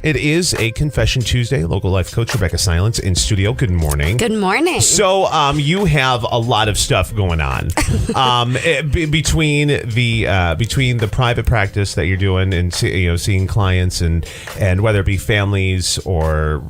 It is a Confession Tuesday. Local life coach Rebecca Silence in studio. Good morning. Good morning. So, you have a lot of stuff going on between the private practice that you're doing and seeing clients and whether it be families or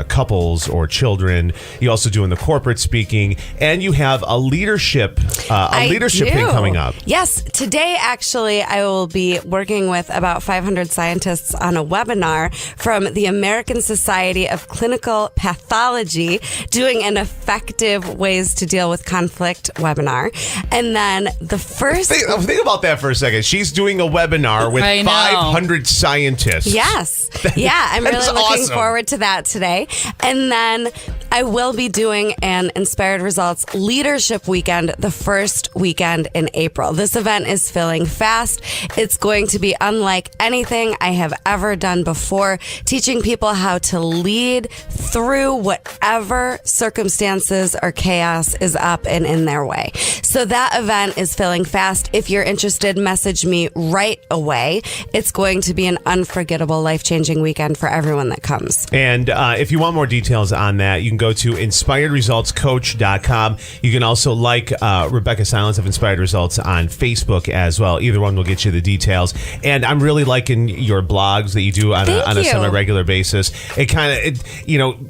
couples or children. You're also doing the corporate speaking, and you have a leadership thing coming up. Yes, today actually I will be working with about 500 scientists on a webinar from the American Society of Clinical Pathology, doing an effective ways to deal with conflict webinar. And then the first... Think about that for a second. She's doing a webinar with 500 scientists. Yes. Yeah, I'm really looking forward to that today. And then I will be doing an Inspired Results Leadership Weekend, the first weekend in April. This event is filling fast. It's going to be unlike anything I have ever done before, teaching people how to lead through whatever circumstances or chaos is up and in their way. So that event is filling fast. If you're interested, message me right away. It's going to be an unforgettable, life-changing weekend for everyone that comes. And if you want more details on that, you can go to inspiredresultscoach.com. You can also like Rebecca Silence of Inspired Results on Facebook as well. Either one will get you the details. And I'm really liking your blogs that you do on a semi-regular basis. It kind of,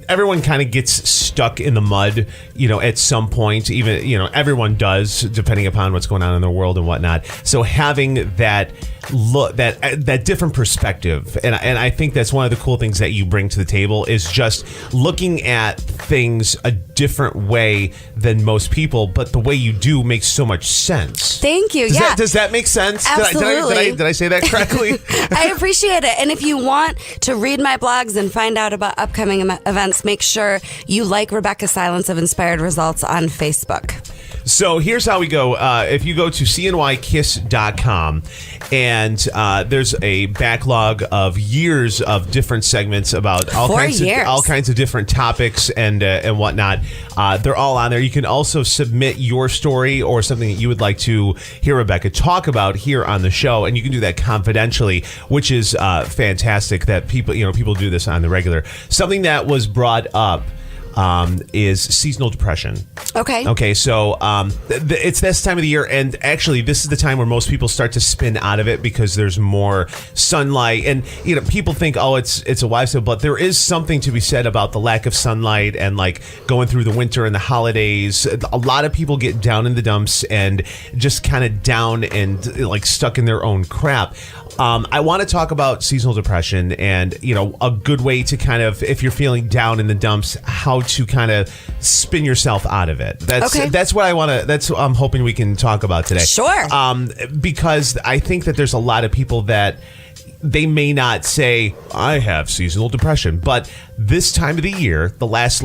everyone kind of gets stuck in the mud, at some point. Even, everyone does, depending upon what's going on in the world and whatnot. So having that look, that different perspective, and I think that's one of the cool things that you bring to the table is just looking at things a different way than most people, but the way you do makes so much sense. Thank you. Does that make sense? Absolutely. Did I say that correctly? I appreciate it. And if you want to read my blogs and find out about upcoming events, make sure you like Rebecca Silence of Inspired Results on Facebook. So here's how we go. If you go to cnykiss.com, and there's a backlog of years of different segments about all kinds of different topics and whatnot. They're all on there. You can also submit your story or something that you would like to hear Rebecca talk about here on the show, and you can do that confidentially, which is fantastic that people do this on the regular. Something that was brought up is seasonal depression. Okay. So it's this time of the year, and actually this is the time where most people start to spin out of it because there's more sunlight, and people think, it's a wives' tale, but there is something to be said about the lack of sunlight and like going through the winter and the holidays. A lot of people get down in the dumps and just kind of down and like stuck in their own crap. I want to talk about seasonal depression and, a good way to kind of, if you're feeling down in the dumps, how to kind of spin yourself out of it. That's what I'm hoping we can talk about today. Sure. Because I think that there's a lot of people that they may not say, I have seasonal depression, but this time of the year, the last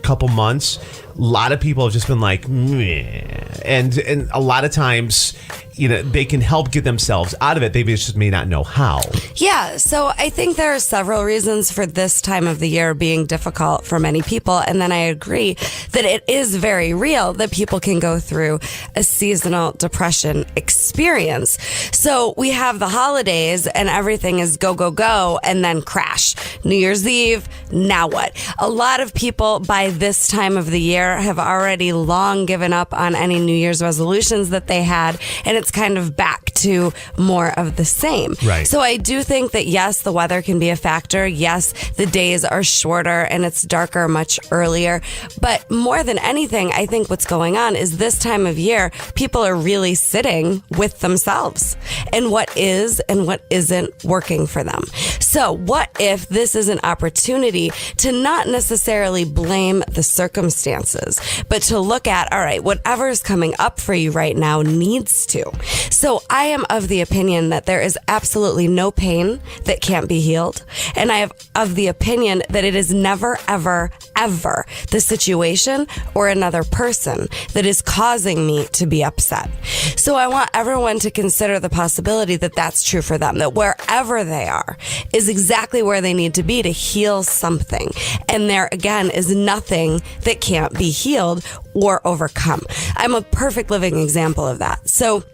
couple months, a lot of people have just been like, meh. And a lot of times, they can help get themselves out of it. They just may not know how. Yeah. So I think there are several reasons for this time of the year being difficult for many people. And then I agree that it is very real that people can go through a seasonal depression experience. So we have the holidays and everything is go, go, go, and then crash. New Year's Eve, now what? A lot of people by this time of the year have already long given up on any New Year's resolutions that they had, and it's kind of back to more of the same. Right. So I do think that, yes, the weather can be a factor. Yes, the days are shorter and it's darker much earlier. But more than anything, I think what's going on is this time of year, people are really sitting with themselves and what is and what isn't working for them. So what if this is an opportunity to not necessarily blame the circumstances, but to look at, all right, whatever's coming up for you right now needs to. So I am of the opinion that there is absolutely no pain that can't be healed. And I have of the opinion that it is never, ever, ever the situation or another person that is causing me to be upset. So I want everyone to consider the possibility that that's true for them, that wherever they are is exactly where they need to be to heal something. And there, again, is nothing that can't be healed or overcome. I'm a perfect living example of that. So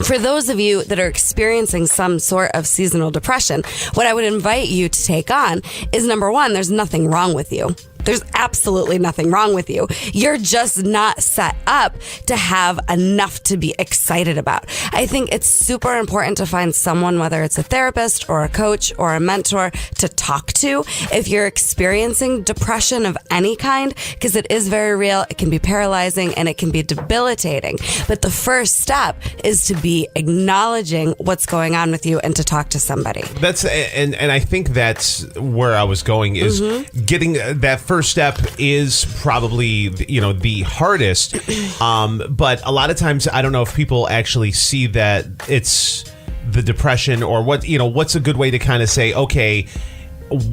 for those of you that are experiencing some sort of seasonal depression, what I would invite you to take on is, number one, there's nothing wrong with you. There's absolutely nothing wrong with you. You're just not set up to have enough to be excited about. I think it's super important to find someone, whether it's a therapist or a coach or a mentor, to talk to if you're experiencing depression of any kind, because it is very real. It can be paralyzing and it can be debilitating. But the first step is to be acknowledging what's going on with you and to talk to somebody. And I think that's where I was going, is getting that first step is probably, the hardest. But a lot of times, I don't know if people actually see that it's the depression, or what's a good way to kind of say, okay,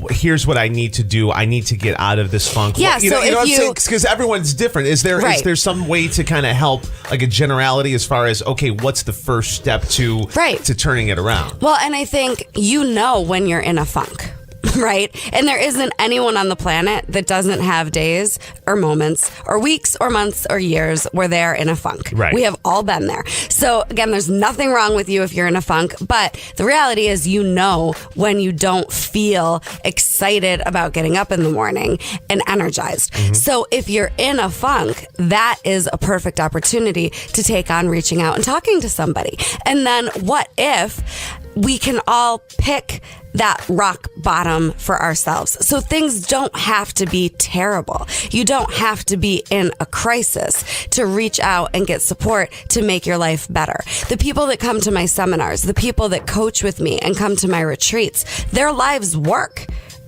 here's what I need to do. I need to get out of this funk. Yeah, because everyone's different. Is there some way to kind of help, like a generality as far as, okay, what's the first step to turning it around? Well, and I think when you're in a funk. Right? And there isn't anyone on the planet that doesn't have days or moments or weeks or months or years where they're in a funk. Right. We have all been there. So again, there's nothing wrong with you if you're in a funk, but the reality is, when you don't feel excited about getting up in the morning and energized. Mm-hmm. So if you're in a funk, that is a perfect opportunity to take on reaching out and talking to somebody. And then what if we can all pick that rock bottom for ourselves? So things don't have to be terrible. You don't have to be in a crisis to reach out and get support to make your life better. The people that come to my seminars, the people that coach with me and come to my retreats, their lives work.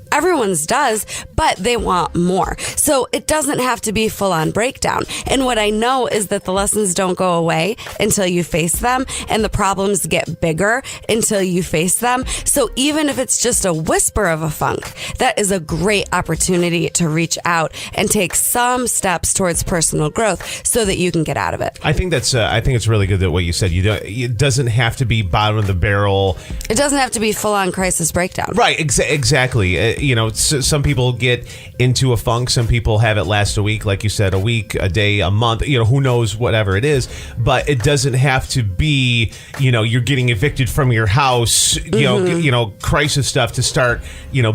Everyone's does, but they want more. So it doesn't have to be full on breakdown. And what I know is that the lessons don't go away until you face them, and the problems get bigger until you face them. So even if it's just a whisper of a funk, that is a great opportunity to reach out and take some steps towards personal growth so that you can get out of it. I think it's really good that what you said. It doesn't have to be bottom of the barrel. It doesn't have to be full on crisis breakdown. Right. Exactly. Some people get into a funk. Some people have it last a week, like you said, a week, a day, a month, who knows, whatever it is. But it doesn't have to be, you're getting evicted from your house, crisis stuff to start,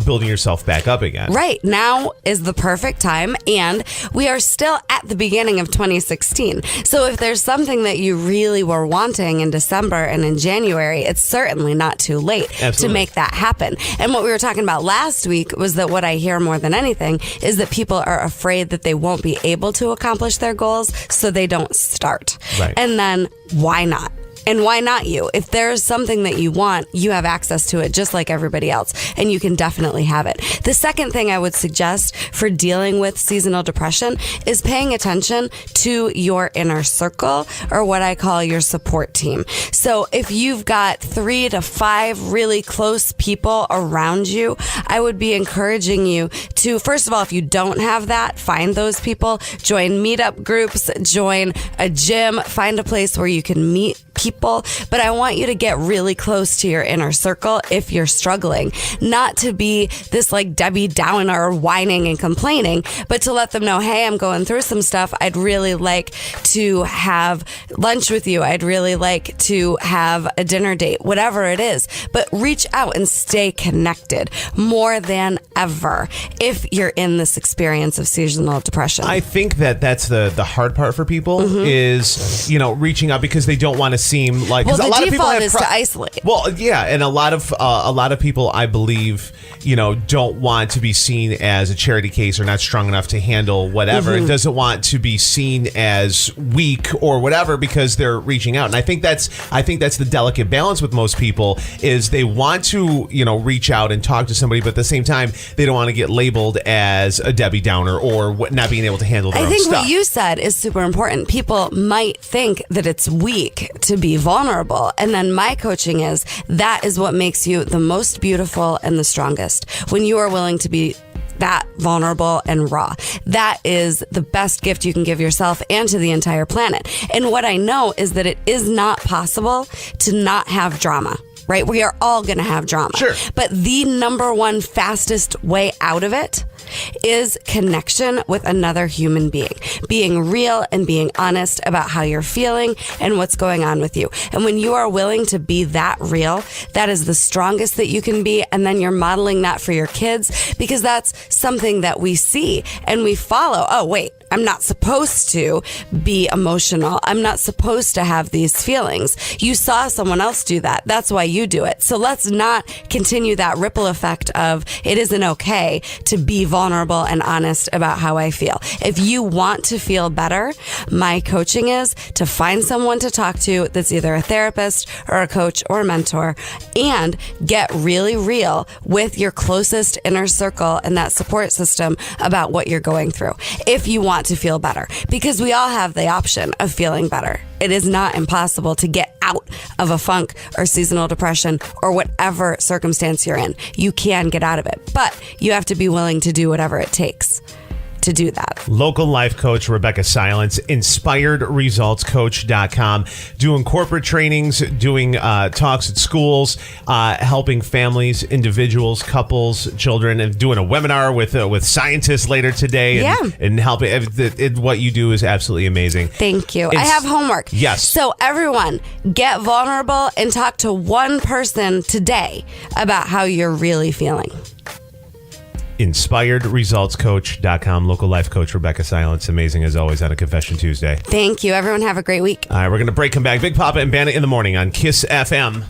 building yourself back up again. Right. Now is the perfect time. And we are still at the beginning of 2016. So if there's something that you really were wanting in December and in January, it's certainly not too late to make that happen. And what we were talking about last week was that what I hear more than anything is that people are afraid that they won't be able to accomplish their goals, so they don't start. Right. And then why not? And why not you? If there's something that you want, you have access to it just like everybody else, and you can definitely have it. The second thing I would suggest for dealing with seasonal depression is paying attention to your inner circle, or what I call your support team. So if you've got 3 to 5 really close people around you, I would be encouraging you to, first of all, if you don't have that, find those people, join meetup groups, join a gym, find a place where you can meet people. But I want you to get really close to your inner circle if you're struggling, not to be this like Debbie Downer whining and complaining, but to let them know, hey, I'm going through some stuff. I'd really like to have lunch with you. I'd really like to have a dinner date, whatever it is. But reach out and stay connected more than ever if you're in this experience of seasonal depression. I think that's the hard part for people is, reaching out, because they don't want to seem like, well, a lot of people have to isolate. Well, yeah, and a lot of people, I believe, don't want to be seen as a charity case or not strong enough to handle whatever. It doesn't want to be seen as weak or whatever because they're reaching out. And I think that's the delicate balance with most people is they want to, reach out and talk to somebody, but at the same time, they don't want to get labeled as a Debbie Downer or not being able to handle their own stuff. I think what you said is super important. People might think that it's weak to be vulnerable. And then my coaching is that is what makes you the most beautiful and the strongest. When you are willing to be that vulnerable and raw. That is the best gift you can give yourself and to the entire planet. And what I know is that it is not possible to not have drama. right? We are all going to have drama. Sure. But the number one fastest way out of it is connection with another human being real and being honest about how you're feeling and what's going on with you. And when you are willing to be that real, that is the strongest that you can be. And then you're modeling that for your kids, because that's something that we see and we follow. Oh, wait, I'm not supposed to be emotional. I'm not supposed to have these feelings. You saw someone else do that. That's why you do it. So let's not continue that ripple effect of it isn't okay to be vulnerable and honest about how I feel. If you want to feel better, my coaching is to find someone to talk to that's either a therapist or a coach or a mentor, and get really real with your closest inner circle and that support system about what you're going through. If you want to feel better, because we all have the option of feeling better. It is not impossible to get out of a funk or seasonal depression or whatever circumstance you're in. You can get out of it, but you have to be willing to do whatever it takes to do that. Local life coach Rebecca Silence, inspiredresultscoach.com, doing corporate trainings, doing talks at schools, helping families, individuals, couples, children, and doing a webinar with scientists later today. And helping. What you do is absolutely amazing. Thank you. I have homework. Yes. So everyone, get vulnerable and talk to one person today about how you're really feeling. InspiredResultsCoach.com. Local life coach Rebecca Silence. Amazing as always on a Confession Tuesday. Thank you. Everyone have a great week. All right, we're going to break. Come back. Big Papa and Bandit in the morning on KISS FM.